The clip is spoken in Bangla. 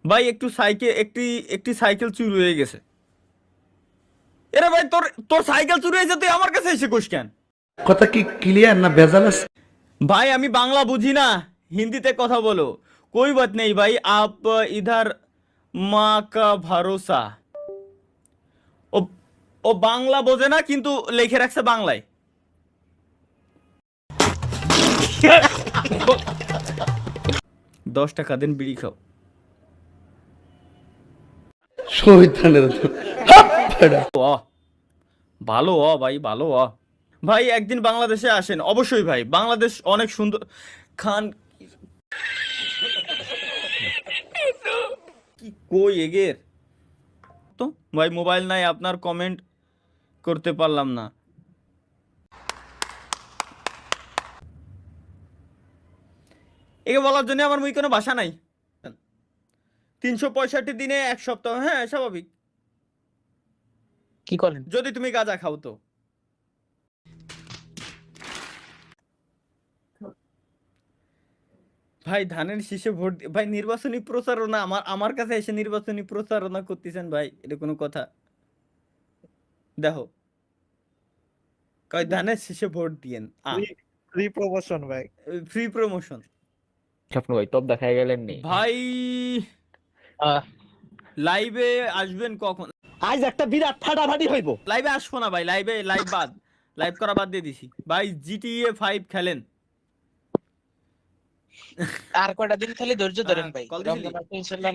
ভাই একটু সাইকেল একটি সাইকেল চুরি হয়ে গেছে। এরে ভাই তোর তোর সাইকেল চুরি হয়েছে, তুই আমার কাছে এসে কোস কেন? কথা কি ক্লিয়ার না ভেজাল আছে? भाई আমি বাংলা বুঝি না, হিন্দিতে কথা বলো। कोई बात नहीं भाई, आप इधर माँ का भरोसा। ও ও বাংলা বোঝে না কিন্তু লিখে রাখছে বাংলায়। 10 টাকা দেন, বিড়ি খাও। শহীদানের অ ভালো ভাই, ভালো ভাই একদিন বাংলাদেশে আসেন অবশ্যই ভাই, বাংলাদেশ অনেক সুন্দর। খান কি কই এগের তো ভাই, মোবাইল নাই আপনার, কমেন্ট করতে পারলাম না। একে বলার জন্য আমার মুই কোনো ভাষা নাই। 365 দিনে 1 সপ্তাহ, হ্যাঁ স্বাভাবিক। কি করেন? যদি তুমি গাঁজা খাও তো। ভাই ধানের শীষে ভোট ভাই নির্বাচনী প্রচারণা, আমার কাছে এসে নির্বাচনী প্রচারণা করতেছেন ভাই, এটা কোনো কথা? দেখো কয় ধানের শীষে ভোট দিয়েন, ফ্রি প্রমোশন ভাই। Free promotion. স্বপ্ন ভাই টপ দেখায় গেলেন নি? ভাই আহ, লাইভে আসবেন কখন? আজ একটা বিরাট ফাটাফাটি হইব। লাইভে আসবো না ভাই, লাইভ বাদ, লাইভ করা বাদ দিয়ে দিছি ভাই। GTA 5 খেলেন। আর কয়টা দিন খালি ধৈর্য ধরেন ভাই, কল দিছিলি? রমজান মাসে ইনশাআল্লাহ